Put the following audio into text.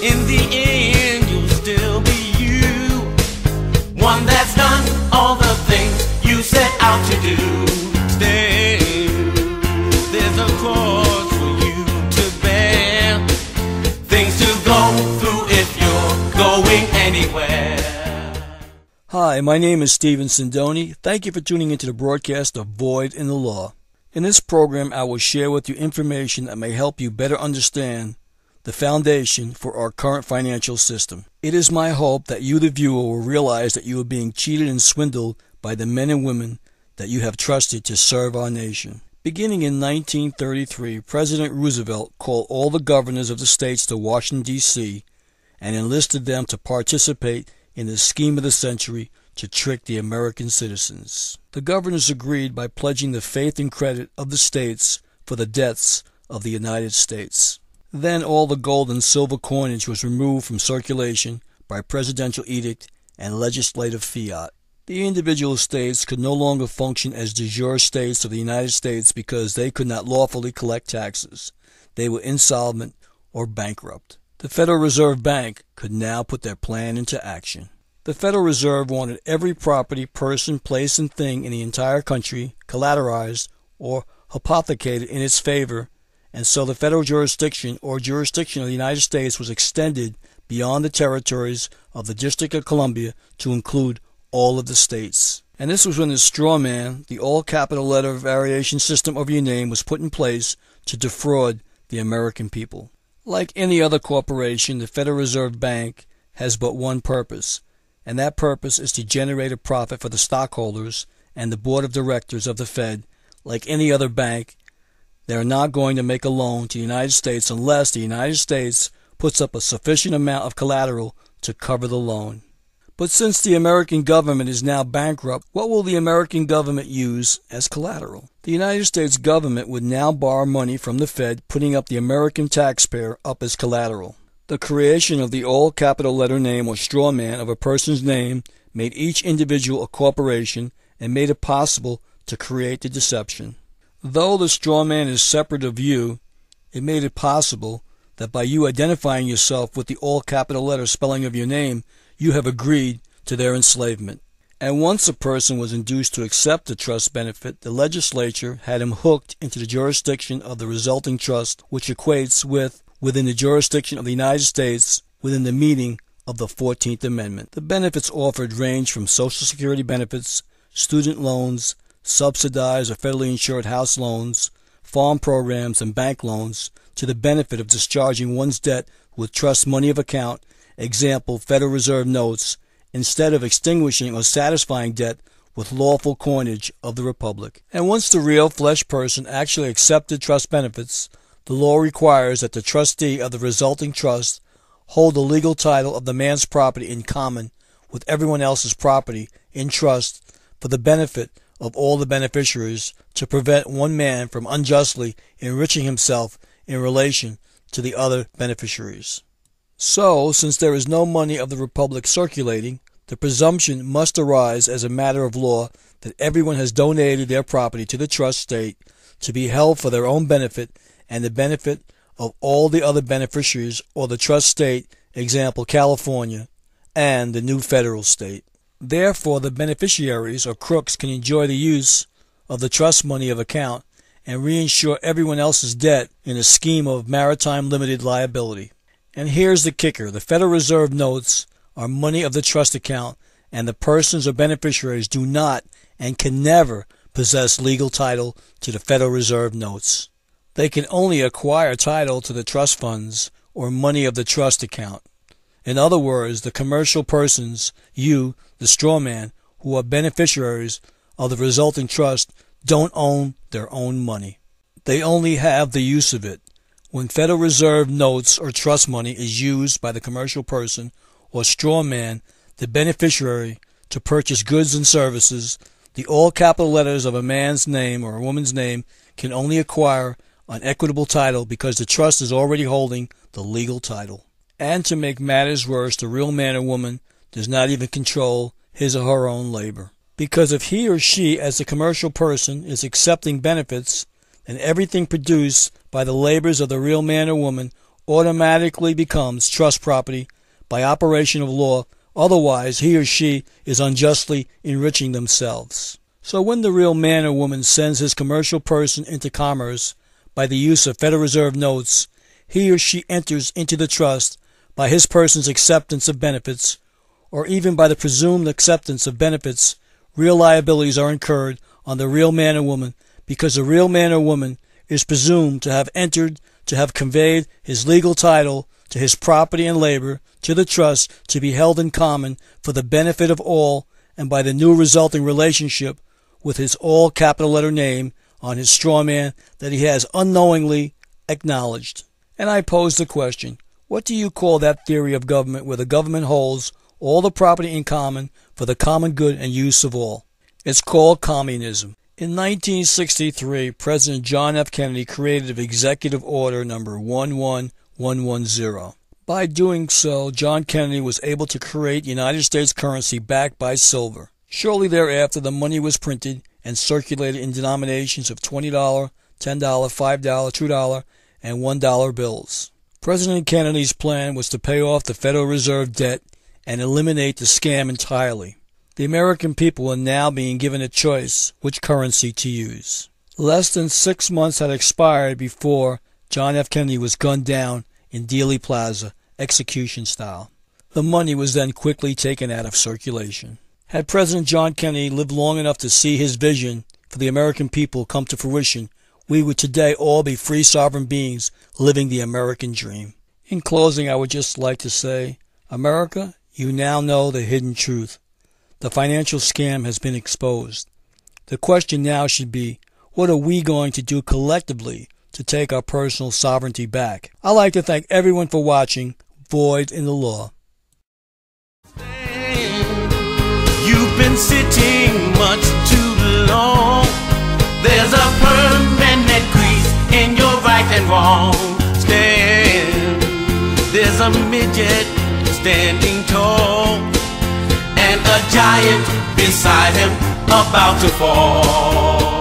In the end, you'll still be you, one that's done all the things you set out to do. Stay, there's a cross for you to bear, things to go through if you're going anywhere. Hi, my name is Sindoni. Thank you for tuning into the broadcast of Void in the Law. In this program, I will share with you information that may help you better understand the foundation for our current financial system. It is my hope that you, the viewer, will realize that you are being cheated and swindled by the men and women that you have trusted to serve our nation. Beginning in 1933, President Roosevelt called all the governors of the states to Washington, D.C., and enlisted them to participate in the scheme of the century to trick the American citizens. The governors agreed by pledging the faith and credit of the states for the debts of the United States. Then all the gold and silver coinage was removed from circulation by presidential edict and legislative fiat. The individual states could no longer function as de jure states of the United States because they could not lawfully collect taxes. They were insolvent or bankrupt. The Federal Reserve Bank could now put their plan into action. The Federal Reserve wanted every property, person, place, and thing in the entire country collateralized or hypothecated in its favor, and so the federal jurisdiction or jurisdiction of the United States was extended beyond the territories of the District of Columbia to include all of the states. And this was when the straw man, the all-capital letter variation system of your name, was put in place to defraud the American people. Like any other corporation, the Federal Reserve Bank has but one purpose, and that purpose is to generate a profit for the stockholders and the board of directors of the Fed. Like any other bank, they are not going to make a loan to the United States unless the United States puts up a sufficient amount of collateral to cover the loan. But since the American government is now bankrupt, what will the American government use as collateral? The United States government would now borrow money from the Fed, putting up the American taxpayer up as collateral. The creation of the all-capital letter name or straw man of a person's name made each individual a corporation and made it possible to create the deception. Though the straw man is separate of you, it made it possible that by you identifying yourself with the all-capital letter spelling of your name, you have agreed to their enslavement. And once a person was induced to accept the trust benefit, the legislature had him hooked into the jurisdiction of the resulting trust, which equates with within the jurisdiction of the United States within the meaning of the 14th Amendment. The benefits offered range from Social Security benefits, student loans, subsidized or federally insured house loans, farm programs, and bank loans, to the benefit of discharging one's debt with trust money of account, example, Federal Reserve notes, instead of extinguishing or satisfying debt with lawful coinage of the Republic. And once the real flesh person actually accepted trust benefits, the law requires that the trustee of the resulting trust hold the legal title of the man's property in common with everyone else's property in trust for the benefit of all the beneficiaries, to prevent one man from unjustly enriching himself in relation to the other beneficiaries. So, since there is no money of the Republic circulating, the presumption must arise as a matter of law that everyone has donated their property to the trust state to be held for their own benefit and the benefit of all the other beneficiaries or the trust state, example California, and the new federal state. Therefore, the beneficiaries or crooks can enjoy the use of the trust money of account and reinsure everyone else's debt in a scheme of maritime limited liability. And here's the kicker. The Federal Reserve notes are money of the trust account, and the persons or beneficiaries do not and can never possess legal title to the Federal Reserve notes. They can only acquire title to the trust funds or money of the trust account. In other words, the commercial persons, you, the straw man, who are beneficiaries of the resulting trust, don't own their own money. They only have the use of it. When Federal Reserve notes or trust money is used by the commercial person or straw man, the beneficiary, to purchase goods and services, the all-capital letters of a man's name or a woman's name can only acquire an equitable title because the trust is already holding the legal title. And to make matters worse, the real man or woman does not even control his or her own labor. Because if he or she, as a commercial person, is accepting benefits, then everything produced by the labors of the real man or woman automatically becomes trust property by operation of law, otherwise he or she is unjustly enriching themselves. So when the real man or woman sends his commercial person into commerce by the use of Federal Reserve notes, he or she enters into the trust by his person's acceptance of benefits, or even by the presumed acceptance of benefits. Real liabilities are incurred on the real man or woman because the real man or woman is presumed to have entered, to have conveyed his legal title to his property and labor to the trust to be held in common for the benefit of all, and by the new resulting relationship with his all capital letter name on his straw man that he has unknowingly acknowledged. And I pose the question, what do you call that theory of government where the government holds all the property in common for the common good and use of all? It's called communism. In 1963, President John F. Kennedy created Executive Order number 11110. By doing so, John Kennedy was able to create United States currency backed by silver. Shortly thereafter, the money was printed and circulated in denominations of $20, $10, $5, $2, and $1 bills. President Kennedy's plan was to pay off the Federal Reserve debt and eliminate the scam entirely. The American people are now being given a choice which currency to use. Less than 6 months had expired before John F. Kennedy was gunned down in Dealey Plaza, execution style. The money was then quickly taken out of circulation. Had President John Kennedy lived long enough to see his vision for the American people come to fruition, we would today all be free sovereign beings living the American dream. In closing, I would just like to say, America, you now know the hidden truth. The financial scam has been exposed. The question now should be, what are we going to do collectively to take our personal sovereignty back? I'd like to thank everyone for watching Void in the Law. You've been sitting much too long. There's a permanent crease in your right and wrong stand. There's a midget standing tall and a giant beside him about to fall.